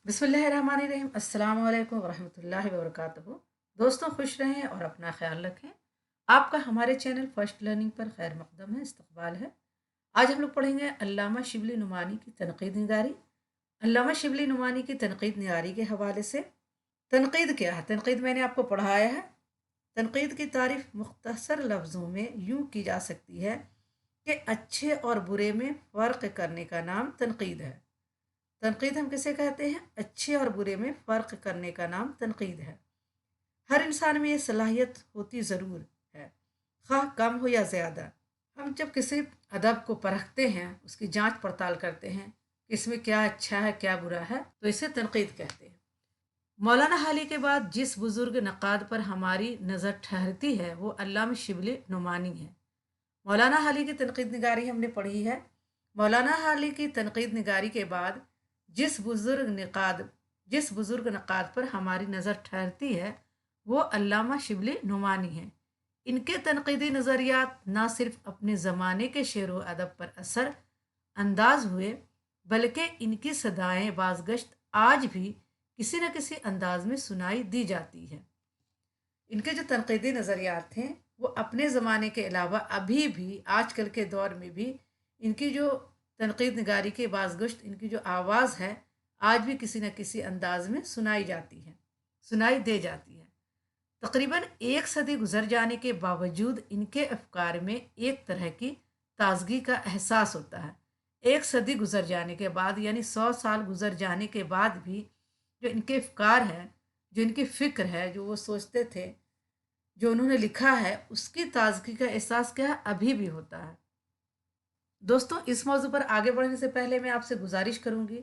बिस्मिल्लाहिर्रहमानिर्रहीम। अस्सलाम वालेकुम वरहमतुल्लाहि वबरकातुहू। दोस्तों, खुश रहें और अपना ख्याल रखें। आपका हमारे चैनल फर्स्ट लर्निंग पर खैर मकदम है, इस्तकबाल है। आज हम लोग पढ़ेंगे अल्लामा शिबली नुमानी की तनकीद निगारी। अल्लामा शिबली नुमानी की तनकीद निगारी के हवाले से तनकीद क्या है, तनकीद मैंने आपको पढ़ाया है। तनकीद की तारीफ मुख्तसर लफ्ज़ों में यूँ की जा सकती है कि अच्छे और बुरे में फ़र्क करने का नाम तनकीद है। तनकीद हम किसे कहते हैं? अच्छे और बुरे में फ़र्क करने का नाम तनकीद है। हर इंसान में ये सलाहियत होती ज़रूर है, खा कम हो या ज़्यादा। हम जब किसी अदब को परखते हैं, उसकी जांच पड़ताल करते हैं कि इसमें क्या अच्छा है क्या बुरा है, तो इसे तनकीद कहते हैं। मौलाना हाली के बाद जिस बुज़ुर्ग नक़ाद पर हमारी नज़र ठहरती है वो अल्लामा शिबली नुमानी है। मौलाना हाली की तनकीद निगारी हमने पढ़ी है। मौलाना हाली की तनकीद निगारी के बाद जिस बुज़ुर्ग निकाद जिस बुज़ुर्ग नक़ाद पर हमारी नज़र ठहरती है वो अल्लामा शिबली नुमानी है। इनके तनकीदी नज़रियात न सिर्फ अपने ज़माने के शेर व अदब पर असर अंदाज हुए, बल्कि इनकी सदाएँ बाज़गश्त आज भी किसी न किसी अंदाज में सुनाई दी जाती है। इनके जो तनकीदी नज़रियात हैं वो अपने ज़माने के अलावा अभी भी आजकल के दौर में भी इनकी जो तनकीद निगारी के बाज़गश्त इनकी जो आवाज़ है आज भी किसी न किसी अंदाज में सुनाई दे जाती है। तकरीबन एक सदी गुजर जाने के बावजूद इनके अफकार में एक तरह की ताजगी का एहसास होता है। एक सदी गुजर जाने के बाद यानी 100 साल गुजर जाने के बाद भी जो इनके अफकार है, जो इनकी फ़िक्र है, जो वो सोचते थे, जो उन्होंने लिखा है, उसकी ताजगी का एहसास क्या है, अभी भी होता है। दोस्तों, इस मौजू पर आगे बढ़ने से पहले मैं आपसे गुजारिश करूंगी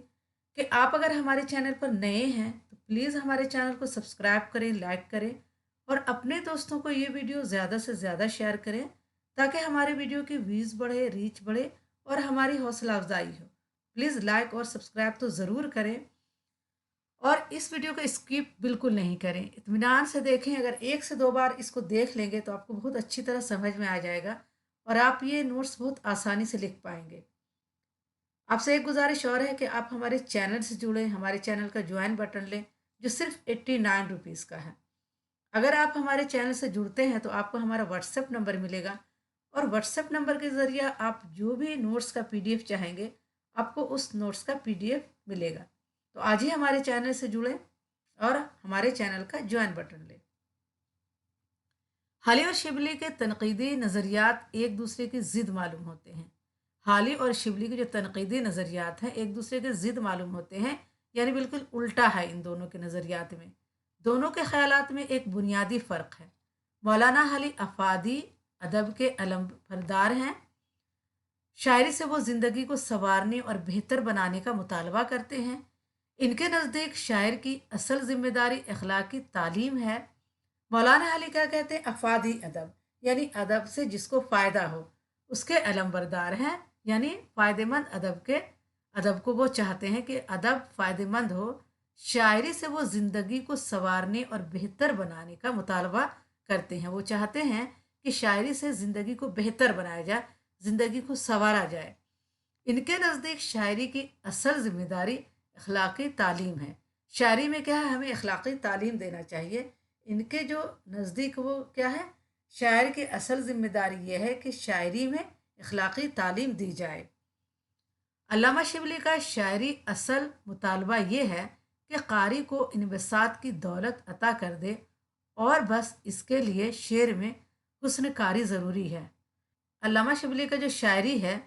कि आप अगर हमारे चैनल पर नए हैं तो प्लीज़ हमारे चैनल को सब्सक्राइब करें, लाइक करें और अपने दोस्तों को ये वीडियो ज़्यादा से ज़्यादा शेयर करें ताकि हमारे वीडियो की व्यूज़ बढ़े, रीच बढ़े और हमारी हौसला अफजाई हो। प्लीज़ लाइक और सब्सक्राइब तो ज़रूर करें और इस वीडियो को स्किप बिल्कुल नहीं करें, इत्मीनान से देखें। अगर 1 से 2 बार इसको देख लेंगे तो आपको बहुत अच्छी तरह समझ में आ जाएगा और आप ये नोट्स बहुत आसानी से लिख पाएंगे। आपसे एक गुजारिश और है कि आप हमारे चैनल से जुड़ें, हमारे चैनल का ज्वाइन बटन लें जो सिर्फ 89 रुपीज़ का है। अगर आप हमारे चैनल से जुड़ते हैं तो आपको हमारा व्हाट्सएप नंबर मिलेगा और व्हाट्सएप नंबर के ज़रिए आप जो भी नोट्स का पीडीएफ चाहेंगे आपको उस नोट्स का पीडीएफ मिलेगा। तो आज ही हमारे चैनल से जुड़ें और हमारे चैनल का ज्वाइन बटन लें। हाली और शिबली के तनकीदी नज़रियात एक दूसरे की ज़िद मालूम होते हैं। हाली और शिबली के जो तनकीदी नज़रियात हैं एक दूसरे के ज़िद मालूम होते हैं, यानी बिल्कुल उल्टा है इन दोनों के नज़रियात में। दोनों के ख्यालात में एक बुनियादी फ़र्क है। मौलाना हाली अफादी अदब के अलम बरदार हैं। शायरी से वो ज़िंदगी को संवारने और बेहतर बनाने का मुतालबा करते हैं। इनके नज़दीक शायर की असल ज़िम्मेदारी अखलाकी तालीम है। मौलाना अली क्या कहते हैं? अफादी अदब यानी अदब से जिसको फ़ायदा हो उसके अलमबरदार हैं, यानी फ़ायदेमंद अदब को वो चाहते हैं कि अदब फ़ायदेमंद हो। शायरी से वो ज़िंदगी को संवारने और बेहतर बनाने का मुतालबा करते हैं। वो चाहते हैं कि शायरी से ज़िंदगी को बेहतर बनाया जाए, ज़िंदगी को संवारा जाए। इनके नज़दीक शायरी की असल ज़िम्मेदारी अखलाकी तालीम है। शायरी में क्या है, हमें अखलाकी तालीम देना चाहिए। इनके जो नज़दीक वो क्या है, शायर की असल ज़िम्मेदारी ये है कि शायरी में अखलाकी तालीम दी जाए। अल्लामा शिबली का शायरी असल मुतालबा ये है कि कारी को इनबसात की दौलत अता कर दे और बस इसके लिए शेर में हुस्न कारी ज़रूरी है। अल्लामा शिबली का जो शायरी है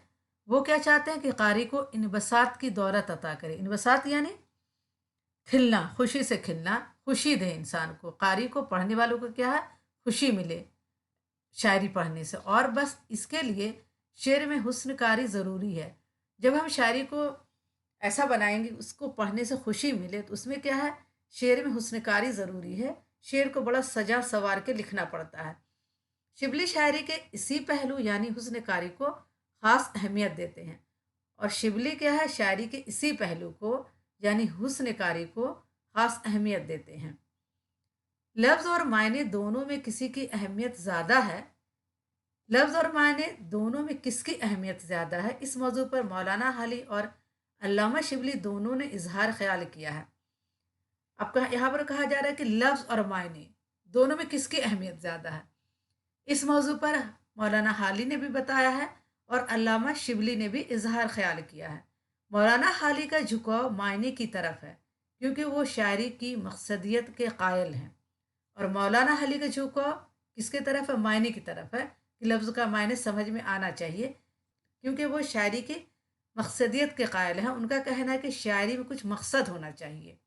वो क्या चाहते हैं कि कारी को इनबसात की दौलत अता करे। इनबसात यानी खिलना, खुशी से खिलना, खुशी दे इंसान को, कारी को, पढ़ने वालों को क्या है, खुशी मिले शायरी पढ़ने से और बस इसके लिए शेर में हुस्नकारी ज़रूरी है। जब हम शायरी को ऐसा बनाएंगे उसको पढ़ने से खुशी मिले तो उसमें क्या है, शेर में हुस्नकारी ज़रूरी है। शेर को बड़ा सजा सवार के लिखना पड़ता है। शिबली शायरी के इसी पहलू यानी हुस्नकारी को ख़ास अहमियत देते हैं और शिबली क्या है, शायरी के इसी पहलू को यानी हुस्नकारी को ख़ास अहमियत देते हैं। लफ्ज़ और मायने दोनों में किसी की अहमियत ज़्यादा है, लफ्ज़ और मायने दोनों में किसकी अहमियत ज़्यादा है, इस मौजू पर मौलाना हाली और अल्लामा शिबली दोनों ने इजहार ख्याल किया है। आपका यहाँ पर कहा जा रहा है कि लफ्ज़ और मायने दोनों में किसकी अहमियत ज़्यादा है। इस मौजू पर मौलाना हाली ने भी बताया है और अल्लामा शिबली ने भी इजहार ख्याल किया है। मौलाना हाली का झुकाव मायने की तरफ है क्योंकि वो शायरी की मकसदियत के कायल हैं, और मौलाना हाली का झुकाव किसके तरफ है? मायने की तरफ है कि लफ्ज़ का मायने समझ में आना चाहिए, क्योंकि वो शायरी की मकसदियत के कायल हैं। उनका कहना है कि शायरी में कुछ मकसद होना चाहिए।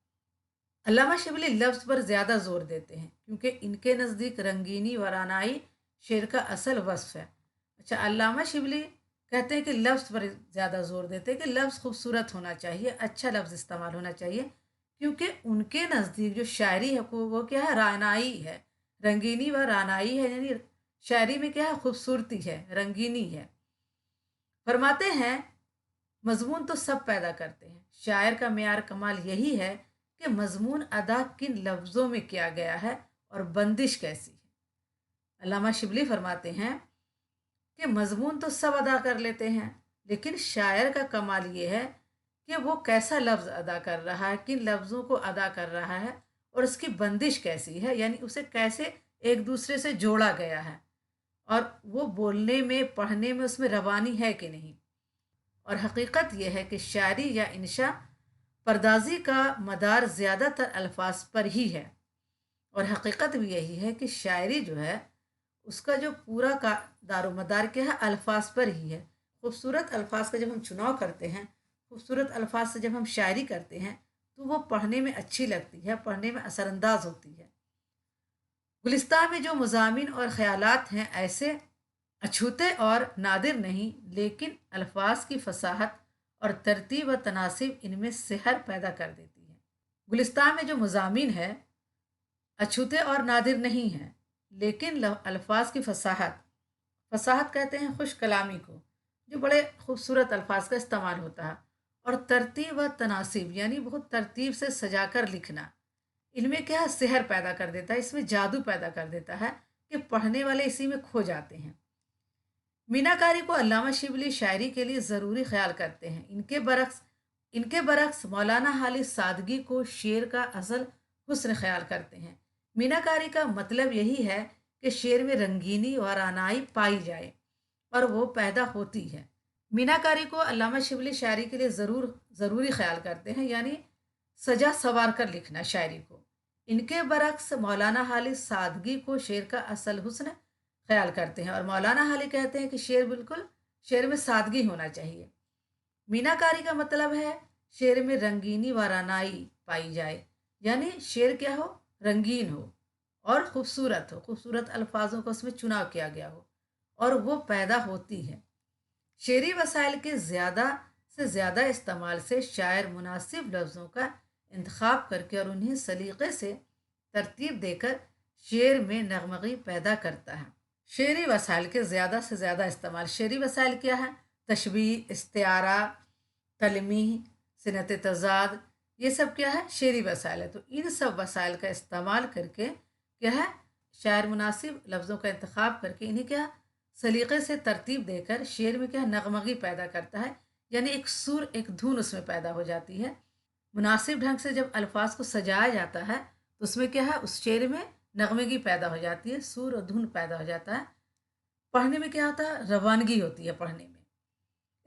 अल्लामा शिबली लफ्ज़ पर ज़्यादा जोर देते हैं क्योंकि इनके नज़दीक रंगीनी व रानाई शेर का असल वस्फ है। अच्छा, अल्लामा शिबली कहते हैं कि लफ्ज़ पर ज़्यादा जोर देते हैं कि लफ्ज़ खूबसूरत होना चाहिए, अच्छा लफ्ज़ इस्तेमाल होना चाहिए, क्योंकि उनके नज़दीक जो शायरी है वो क्या है? रानाई है। रंगीनी व रानाई है, यानी शायरी में क्या है? खूबसूरती है, रंगीनी है। फरमाते हैं मजमून तो सब पैदा करते हैं, शायर का मेयार कमाल यही है कि मजमून अदा किन लफ्ज़ों में किया गया है और बंदिश कैसी है। अल्लामा शिबली फरमाते हैं कि मजमून तो सब अदा कर लेते हैं, लेकिन शायर का कमाल ये है कि वो कैसा लफ्ज़ अदा कर रहा है, किन लफ्ज़ों को अदा कर रहा है और उसकी बंदिश कैसी है, यानी उसे कैसे एक दूसरे से जोड़ा गया है, और वो बोलने में पढ़ने में उसमें रवानी है कि नहीं। और हकीकत यह है कि शायरी या इंशा परदाजी का मदार ज़्यादातर अल्फाज पर ही है, और हकीकत भी यही है कि शायरी जो है उसका जो पूरा का दारोमदार क्या है? अल्फाज पर ही है। खूबसूरत अल्फाज का जब हम चुनाव करते हैं, खूबसूरत अल्फाज से जब हम शायरी करते हैं, तो वो पढ़ने में अच्छी लगती है, पढ़ने में असरअंदाज होती है। गुलिस्तान में जो मज़ामीन और ख़यालात हैं ऐसे अछूते और नादिर नहीं, लेकिन अल्फाज की फसाहत और तरतीब व तनासिब इनमें सेहर पैदा कर देती है। गुलिस्तान में जो मज़ामीन है अछूते और नादिर नहीं हैं, लेकिन अल्फाज की फसाहत, फसाहत कहते हैं खुश कलामी को, जो बड़े खूबसूरत अल्फाज का इस्तेमाल होता है, और तरतीब व तनासिब यानी बहुत तरतीब से सजाकर लिखना, इनमें क्या सेहर पैदा कर देता है, इसमें जादू पैदा कर देता है कि पढ़ने वाले इसी में खो जाते हैं। मीनाकारी को अल्लामा शिबली शायरी के लिए ज़रूरी ख्याल करते हैं। इनके बरक्स मौलाना हाली सादगी को शेर का असल हुस्न ख्याल करते हैं। मीनाकारी का मतलब यही है कि शेर में रंगीनी और आनाई पाई जाए, और वो पैदा होती है। मीनाकारी को अल्लामा शिबली शायरी के लिए ज़रूरी ख्याल करते हैं, यानी सजा सवार कर लिखना शायरी को। इनके बरक्स मौलाना हाली सादगी को शेर का असल हुस्न ख्याल करते हैं, और मौलाना हाली कहते हैं कि शेर में सादगी होना चाहिए। मीनाकारी का मतलब है शेर में रंगीनी व रानाई पाई जाए, यानी शेर क्या हो? रंगीन हो और खूबसूरत हो, खूबसूरत अल्फाजों का उसमें चुनाव किया गया हो, और वो पैदा होती है। शेरी वसाइल के ज़्यादा से ज़्यादा इस्तेमाल से शायर मुनासिब लफ्ज़ों का इंतखाब करके और उन्हें सलीक़े से तरतीब देकर शेर में नगमगी पैदा करता है। शेरी वसाइल के ज़्यादा से ज़्यादा इस्तेमाल, शेरी वसाइल क्या है? तशबीह, इस्तिआरा, तलमीह, सिनत तज़ाद, ये सब क्या है? शेरी वसाइल है। तो इन सब वसाइल का इस्तेमाल करके क्या है? शायर मुनासिब लफ्ज़ों का इंतखाब करके इन्हें क्या सलीक़े से तरतीब देकर शेर में क्या नगमगी पैदा करता है, यानी एक सुर, एक धुन उसमें पैदा हो जाती है। मुनासिब ढंग से जब अल्फाज को सजाया जाता है तो उसमें क्या है? उस शेर में नगमगी पैदा हो जाती है, सुर और धुन पैदा हो जाता है। पढ़ने में क्या होता है? रवानगी होती है पढ़ने में।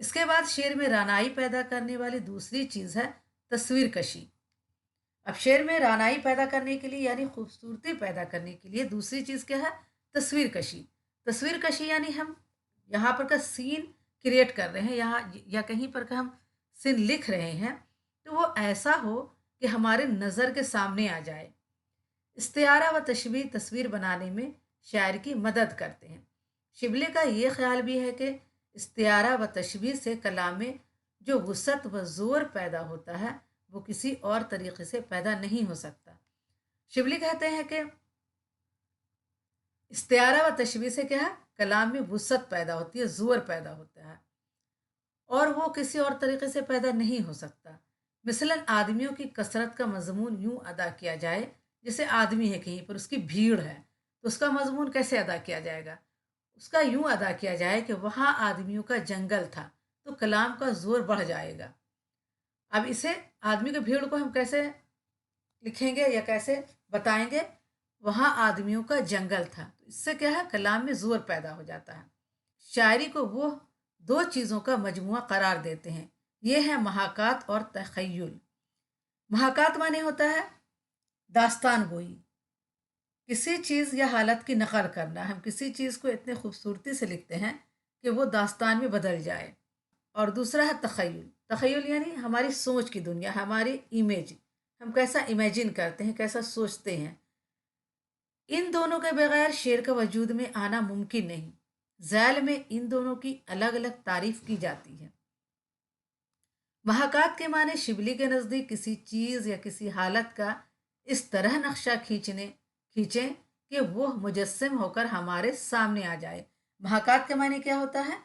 इसके बाद शेर में रानाई पैदा करने वाली दूसरी चीज़ है तस्वीर कशी। अब शेर में रानाई पैदा करने के लिए यानी खूबसूरती पैदा करने के लिए दूसरी चीज़ क्या है? तस्वीर कशी। तस्वीर कशी यानी हम यहाँ पर का सीन क्रिएट कर रहे हैं, यहाँ या कहीं पर का हम सीन लिख रहे हैं, तो वो ऐसा हो कि हमारे नज़र के सामने आ जाए। इस्तिआरा व तशबीह तस्वीर बनाने में शायर की मदद करते हैं। शिबली का ये ख्याल भी है कि इस्तिआरा व तशबीह से कलाम में जो वसअत व ज़ोर पैदा होता है वो किसी और तरीके से पैदा नहीं हो सकता। शिबली कहते हैं कि इस्तिआरा व तशबीह से क्या है? कलाम में वसअत पैदा होती है, ज़ोर पैदा होता है, और वो किसी और तरीके से पैदा नहीं हो सकता। मिसलन आदमियों की कसरत का मजमून यूं अदा किया जाए, जैसे आदमी है कहीं पर, उसकी भीड़ है, तो उसका मजमून कैसे अदा किया जाएगा? उसका यूं अदा किया जाए कि वहाँ आदमियों का जंगल था, तो कलाम का जोर बढ़ जाएगा। अब इसे आदमी की भीड़ को हम कैसे लिखेंगे या कैसे बताएंगे, वहाँ आदमियों का जंगल था। तो इससे क्या है, कलाम में जोर पैदा हो जाता है। शायरी को वो दो चीज़ों का मजमुआ करार देते हैं, ये है महाकात और तखय्युल। महाकात माने होता है दास्तान गोई, किसी चीज़ या हालत की नकल करना। हम किसी चीज़ को इतने खूबसूरती से लिखते हैं कि वो दास्तान में बदल जाए। और दूसरा है तखय्युल। तखय्युल यानी हमारी सोच की दुनिया, हमारी इमेज, हम कैसा इमेजिन करते हैं, कैसा सोचते हैं। इन दोनों के बगैर शेर का वजूद में आना मुमकिन नहीं। ज़ैल में इन दोनों की अलग अलग तारीफ की जाती है। महाकात के माने शिबली के नज़दीक किसी चीज़ या किसी हालत का इस तरह नक्शा खींचें कि वो मुजस्सम होकर हमारे सामने आ जाए। महाकात के माने क्या होता है?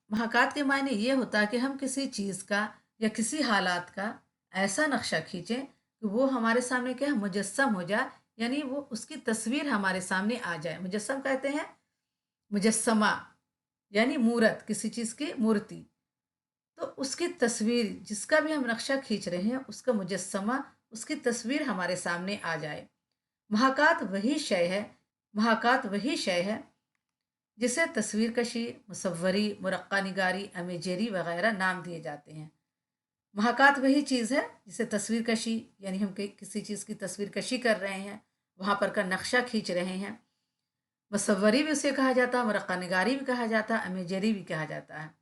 महाकात के माने ये होता है कि हम किसी चीज़ का या किसी हालात का ऐसा नक्शा खींचें कि वो हमारे सामने क्या है, मुजस्सम हो जाए, यानी वो उसकी तस्वीर हमारे सामने आ जाए। मुजस्सम कहते हैं मुजस्समा, यानी मूरत, किसी चीज़ की मूर्ति। तो उसकी तस्वीर, जिसका भी हम नक्शा खींच रहे हैं, उसका मुजस्समा, उसकी तस्वीर हमारे सामने आ जाए। महाकात वही शय है महाकात वही शय है जिसे तस्वीर कशी, मुसव्वरी, मुरक्का निगारी, अमेजेरी वगैरह नाम दिए जाते हैं। महाकात वही चीज़ है जिसे तस्वीर कशी, यानी हम किसी चीज़ की तस्वीर कशी कर रहे हैं, वहाँ पर का नक्शा खींच रहे हैं। मुसव्वरी भी उसे कहा जाता है, मुरक्का निगारी भी कहा जाता है, अमेजेरी भी कहा जाता है।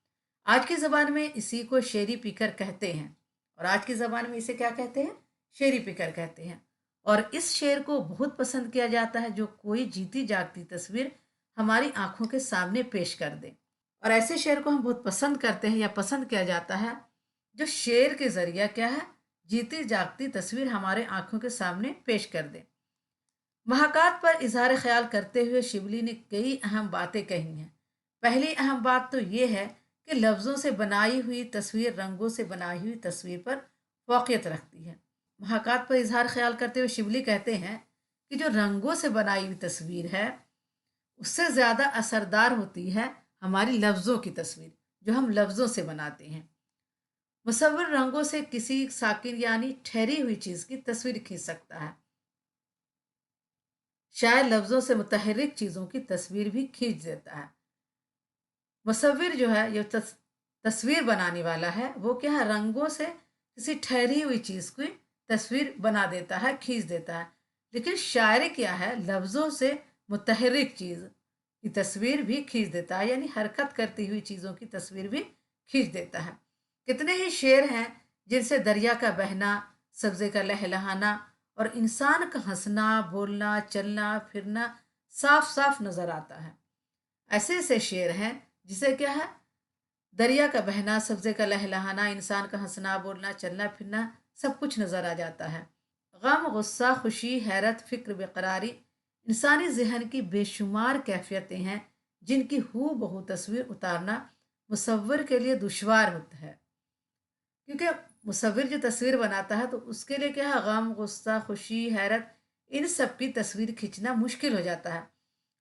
आज की ज़बान में इसी को शेरी पिकर कहते हैं। और आज की ज़बान में इसे क्या कहते हैं? शेरी पिकर कहते हैं। और इस शेर को बहुत पसंद किया जाता है जो कोई जीती जागती तस्वीर हमारी आंखों के सामने पेश कर दे। और ऐसे शेर को हम बहुत पसंद करते हैं या पसंद किया जाता है जो शेर के ज़रिया क्या है, जीती जागती तस्वीर हमारे आंखों के सामने पेश कर दे। महाकात पर इजहार ख्याल करते हुए शिबली ने कई अहम बातें कही हैं। पहली अहम बात तो ये है कि लफ्ज़ों से बनाई हुई तस्वीर रंगों से बनाई हुई तस्वीर पर फ़ौक़ियत रखती है। महाकात पर इजहार ख्याल करते हुए शिबली कहते हैं कि जो रंगों से बनाई हुई तस्वीर है, उससे ज़्यादा असरदार होती है हमारी लफ्ज़ों की तस्वीर, जो हम लफ्ज़ों से बनाते हैं। मुसव्विर रंगों से किसी साकिन यानी ठहरी हुई चीज़ की तस्वीर खींच सकता है, शायद लफ्ज़ों से मुतहर्रिक चीज़ों की तस्वीर भी खींच देता है। मुसव्विर जो है, ये तस्वीर बनाने वाला है, वो क्या है, रंगों से किसी ठहरी हुई चीज़ की तस्वीर बना देता है, खींच देता है। लेकिन शायर क्या है, लफ्ज़ों से मुतहर्रिक चीज़ की तस्वीर भी खींच देता है, यानी हरकत करती हुई चीज़ों की तस्वीर भी खींच देता है। कितने ही शेर हैं जिनसे दरिया का बहना, सब्ज़े का लहलहाना और इंसान का हंसना, बोलना, चलना फिरना साफ साफ नज़र आता है। ऐसे ऐसे शेर हैं जिसे क्या है, दरिया का बहना, सब्ज़े का लहलहाना, इंसान का हंसना, बोलना, चलना फिरना सब कुछ नज़र आ जाता है। गम, गुस्सा, खुशी, हैरत, फिक्र, बेकरारी इंसानी जहन की बेशुमार कैफियतें हैं जिनकी हू बहू तस्वीर उतारना मुसव्विर के लिए दुश्वार होता है। क्योंकि मुसव्विर जो तस्वीर बनाता है तो उसके लिए क्या है, गम, गुस्सा, खुशी, हैरत इन सब की तस्वीर खींचना मुश्किल हो जाता है।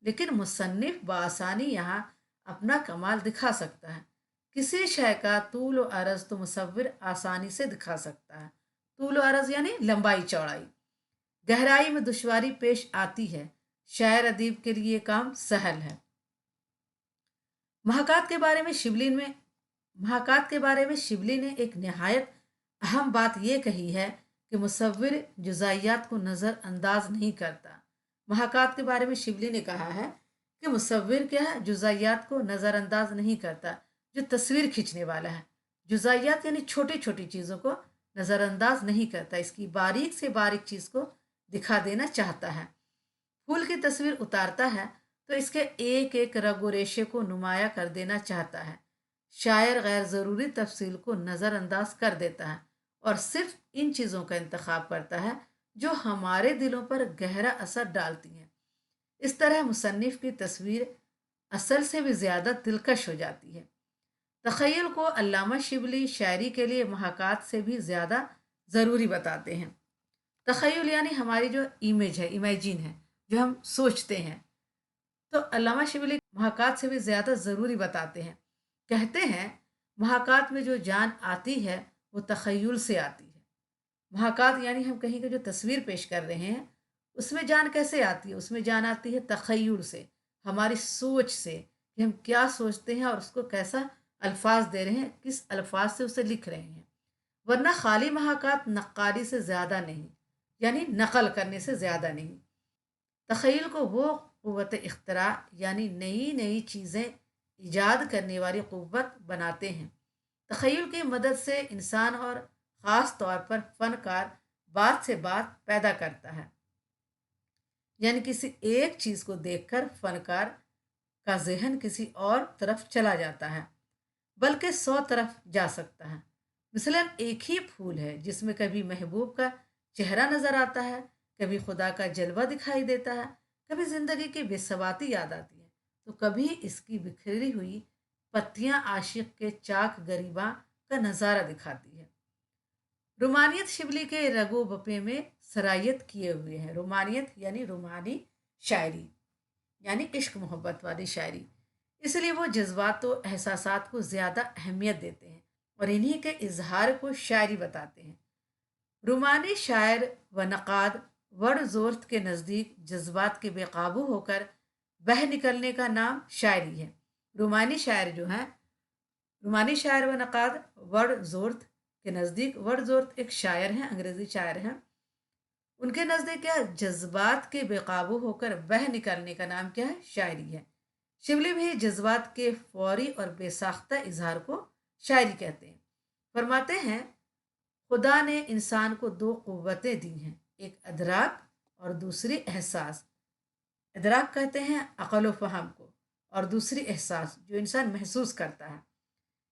लेकिन मुसन्निफ बआसानी यहाँ अपना कमाल दिखा सकता है। किसी शय का तूल व अरज तो मुसव्विर आसानी से दिखा सकता है। तूल व अरज यानी लंबाई चौड़ाई। गहराई में दुश्वारी पेश आती है, शायर अदीब के लिए काम सहल है। महाकात के बारे में शिबली में महाकात के बारे में शिबली ने एक नहायत अहम बात यह कही है कि मुसव्विर जुज़ाइयात को नज़रअंदाज नहीं करता। महाकात के बारे में शिबली ने कहा है कि मुसव्विर क्या है, जुज़ाइयात को नज़रअंदाज नहीं करता, जो तस्वीर खींचने वाला है। जुज़ाइयात यानी छोटी छोटी चीज़ों को नज़रअंदाज नहीं करता, इसकी बारीक से बारीक चीज़ को दिखा देना चाहता है। फूल की तस्वीर उतारता है तो इसके एक एक रगो रेशे को नुमाया कर देना चाहता है। शायर गैर ज़रूरी तफसील को नज़रअंदाज कर देता है और सिर्फ इन चीज़ों का इंतखाब करता है जो हमारे दिलों पर गहरा असर डालती हैं। इस तरह मुसन्निफ की तस्वीर असल से भी ज़्यादा दिलकश हो जाती है। तख़य्युल को अल्लामा शिबली शायरी के लिए महाकात से भी ज़्यादा ज़रूरी बताते हैं। तख़य्युल यानी हमारी जो इमेज है, इमेजिन है, जो हम सोचते हैं, तो अल्लामा शिबली महाकात से भी ज़्यादा ज़रूरी बताते हैं। कहते हैं महाकात में जो जान आती है वो तख़य्युल से आती है। महाकात यानी हम कहीं की जो तस्वीर पेश कर रहे हैं, उसमें जान कैसे आती है? उसमें जान आती है तख़य्युल से, हमारी सोच से, कि हम क्या सोचते हैं और उसको कैसा अल्फाज दे रहे हैं, किस अल्फाज से उसे लिख रहे हैं। वरना खाली महाकात नक्काली से ज़्यादा नहीं, यानी नकल करने से ज़्यादा नहीं। तख़य्युल को वो क़ुव्वत इख्तिरा यानी नई नई चीज़ें ईजाद करने वाली क़ुव्वत बनाते हैं। तख़य्युल की मदद से इंसान और ख़ास तौर पर फ़नकार बात से बात पैदा करता है, यानी किसी एक चीज़ को देखकर फ़नकार का जहन किसी और तरफ चला जाता है, बल्कि 100 तरफ जा सकता है। मिसलन एक ही फूल है जिसमें कभी महबूब का चेहरा नज़र आता है, कभी खुदा का जलवा दिखाई देता है, कभी ज़िंदगी की बेसवाती याद आती है, तो कभी इसकी बिखरी हुई पत्तियां आशिक के चाक गरीबा का नज़ारा दिखाती है। रुमानियत शिबली के रगो बपे में सरायत किए हुए हैं। रुमानियत यानी रुमानी शायरी, यानी इश्क मोहब्बत वाली शायरी। इसलिए वो जज्बात तो एहसासात को ज़्यादा अहमियत देते हैं और इन्हीं के इजहार को शायरी बताते हैं। रुमानी शायर व नक़ाद वर्ड ज़ोर्त के नज़दीक जज्बात के बेकाबू होकर बह निकलने का नाम शायरी है। रुमानी शायर जो हैं, रुमानी शायर व नक़ाद वर्ड ज़ोर्त के नज़दीक, वर्ड ज़ोर्त एक शायर हैं, अंग्रेज़ी शायर हैं। उनके नज़दीक क्या जज्बात के बेकाबू होकर बह निकलने का नाम क्या है? शायरी है। शिबली भी जज्बात के फौरी और बेसाख्ता इजहार को शायरी कहते हैं। फरमाते हैं, खुदा ने इंसान को दो क़ुव्वतें दी हैं, एक अदराक और दूसरी एहसास। इदराक कहते हैं अक़ल व फ़हम को, और दूसरी एहसास, जो इंसान महसूस करता है।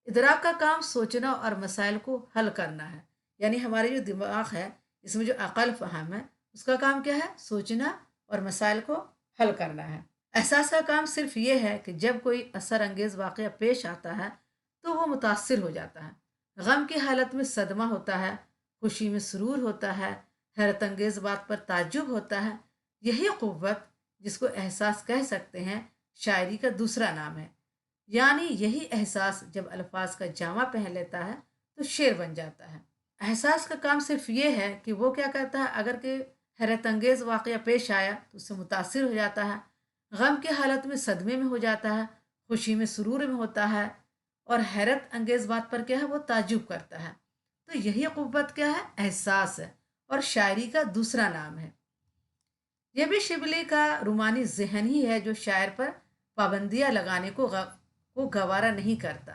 इदराक का काम सोचना और मसाइल को हल करना है, यानी हमारे जो दिमाग है, इसमें जो अक़ल फ़हम है, उसका काम क्या है? सोचना और मसाइल को हल करना है। एहसास का काम सिर्फ ये है कि जब कोई असर अंगेज़ वाक़या पेश आता है तो वो मुतासिर हो जाता है। गम की हालत में सदमा होता है, खुशी में सुरूर होता है, हैरत अंगेज़ बात पर ताज्जुब होता है। यही क़ुव्वत, जिसको एहसास कह सकते हैं, शायरी का दूसरा नाम है। यानी यही एहसास जब अल्फाज का जामा पहन लेता है तो शेर बन जाता है। एहसास का काम सिर्फ ये है कि वो क्या करता है, अगर के हैरत अंगेज़ वाक़या पेश आया तो उससे मुतासिर हो जाता है, गम की हालत में सदमे में हो जाता है, खुशी में सुरूर में होता है, और हैरत अंगेज़ बात पर क्या है, वो ताजुब करता है। तो यही क़ुव्वत क्या है? एहसास है, और शायरी का दूसरा नाम है। यह भी शिबली का रूमानी जहन ही है जो शायर पर पाबंदियां लगाने को गवारा नहीं करता।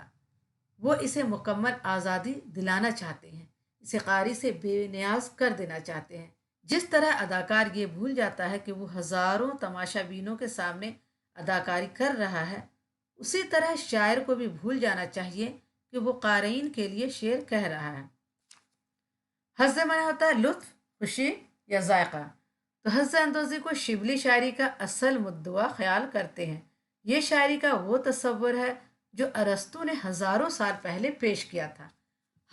वो इसे मुकम्मल आज़ादी दिलाना चाहते हैं, इसे कारी से बेनियाज कर देना चाहते हैं। जिस तरह अदाकार ये भूल जाता है कि वो हज़ारों तमाशाबीनों के सामने अदाकारी कर रहा है, उसी तरह शायर को भी भूल जाना चाहिए कि वो क़ारीन के लिए शेर कह रहा है। हज़ माने होता है लुत्फ़, खुशी या जायका। तो हज़ अंदोज़ी को शिबली शायरी का असल मुद्दा ख्याल करते हैं। ये शायरी का वो तस्वुर है जो अरस्तू ने हज़ारों साल पहले पेश किया था।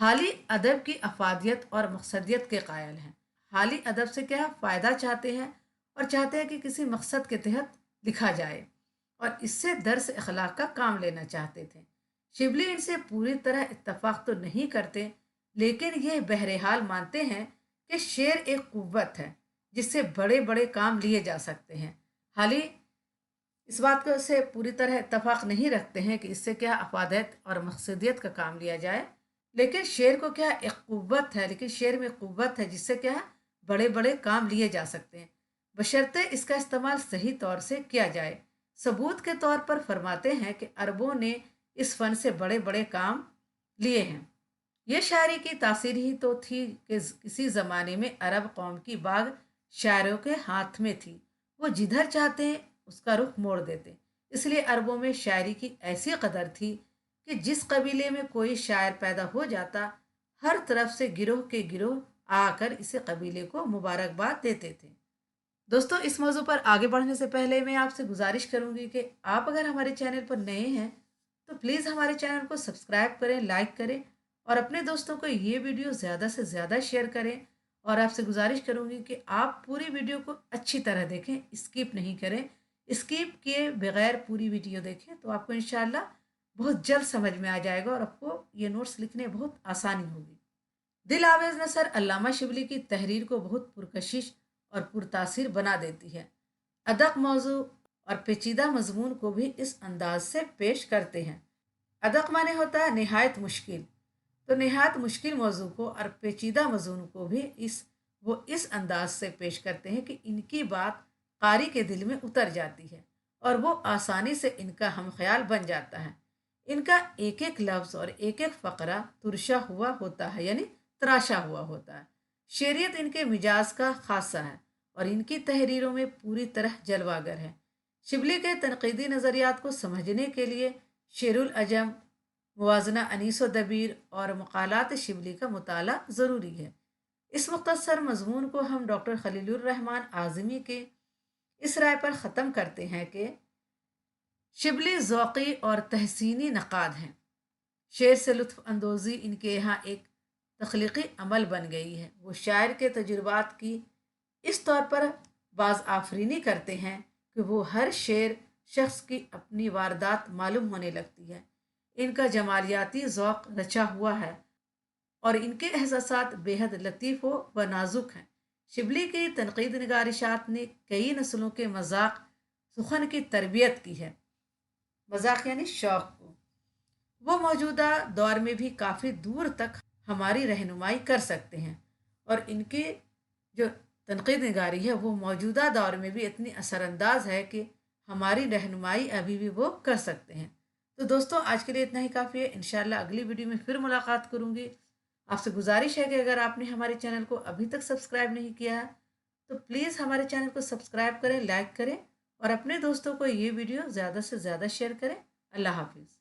हाली अदब की अफादियत और मकसदियत के कायल हैं। हाली अदब से क्या फ़ायदा चाहते हैं, और चाहते हैं कि किसी मकसद के तहत लिखा जाए, और इससे दर्स अखलाक का काम लेना चाहते थे। शिबली इनसे पूरी तरह इत्तफाक तो नहीं करते, लेकिन ये बहरहाल मानते हैं कि शेर एक कुव्वत है जिससे बड़े बड़े काम लिए जा सकते हैं। हाली इस बात को से पूरी तरह इत्तफाक नहीं रखते हैं कि इससे क्या अफादत और मकसदियत का काम लिया जाए, लेकिन शेर को क्या एक कुव्वत है, लेकिन शेर में कुव्वत है जिससे क्या है, बड़े बड़े काम लिए जा सकते हैं, बशर्ते इसका इस्तेमाल सही तौर से किया जाए। सबूत के तौर पर फरमाते हैं कि अरबों ने इस फन से बड़े बड़े काम लिए हैं। ये शायरी की तासीर ही तो थी कि किसी ज़माने में अरब कौम की बाग शायरों के हाथ में थी। वो जिधर चाहते उसका रुख मोड़ देते। इसलिए अरबों में शायरी की ऐसी कदर थी कि जिस कबीले में कोई शायर पैदा हो जाता, हर तरफ से गिरोह के गिरोह आकर इसे कबीले को मुबारकबाद देते थे। दोस्तों, इस मौजू पर आगे बढ़ने से पहले मैं आपसे गुजारिश करूंगी कि आप अगर हमारे चैनल पर नए हैं तो प्लीज़ हमारे चैनल को सब्सक्राइब करें, लाइक करें, और अपने दोस्तों को ये वीडियो ज़्यादा से ज़्यादा शेयर करें। और आपसे गुजारिश करूंगी कि आप पूरी वीडियो को अच्छी तरह देखें, स्किप नहीं करें। स्किप किए बगैर पूरी वीडियो देखें तो आपको इंशाल्लाह बहुत जल्द समझ में आ जाएगा और आपको ये नोट्स लिखने बहुत आसानी होगी। दिल आवेज नसर अल्लामा शिबली की तहरीर को बहुत पुरकशिश और पुरतासीर बना देती है। अदक मौजू और पेचीदा मजमून को भी इस अंदाज से पेश करते हैं। अदक माने होता है नहायत मुश्किल, तो नहायत मुश्किल मौजू को और पेचीदा मजमून को भी इस अंदाज से पेश करते हैं कि इनकी बात कारी के दिल में उतर जाती है और वो आसानी से इनका हम ख्याल बन जाता है। इनका एक एक लफ्ज़ और एक एक फ़करा तुरशा हुआ होता है, यानी तराशा हुआ होता है। शेरियत इनके मिजाज का खासा है और इनकी तहरीरों में पूरी तरह जलवागर है। शिबली के तनकीदी नज़रियात को समझने के लिए शेरुल अजम, मुवाजना अनीस व दबीर और मकालात शिबली का मुताला ज़रूरी है। इस मुख्तसर मजमून को हम डॉक्टर खलीलुर रहमान आज़मी के इस राय पर ख़त्म करते हैं कि शिबली ज़ौक़ी और तहसीनी नक़ाद हैं। शेर से लुत्फ़ अंदोज़ी इनके यहाँ एक तख्लीक़ी अमल बन गई है। वो शायर के तजुर्बात की इस तौर पर बाज़ आफरीनी करते हैं कि वो हर शेर शख्स की अपनी वारदात मालूम होने लगती है। इनका जमालियाती ज़ौक़ रचा हुआ है और इनके एहसासात बेहद लतीफ़ व नाजुक हैं। शिबली की तनकीद निगारिशात ने कई नस्लों के मजाक सुखन की तरबियत की है। मजाक यानी शौक़ को वो मौजूदा दौर में भी काफ़ी दूर तक हमारी रहनुमाई कर सकते हैं और इनके जो तनकीद निगारी है वो मौजूदा दौर में भी इतनी असरअंदाज है कि हमारी रहनुमाई अभी भी वो कर सकते हैं। तो दोस्तों, आज के लिए इतना ही काफ़ी है। इंशाल्लाह अगली वीडियो में फिर मुलाकात करूँगी। आपसे गुजारिश है कि अगर आपने हमारे चैनल को अभी तक सब्सक्राइब नहीं किया है तो प्लीज़ हमारे चैनल को सब्सक्राइब करें, लाइक करें और अपने दोस्तों को ये वीडियो ज़्यादा से ज़्यादा शेयर करें। अल्लाह हाफिज़।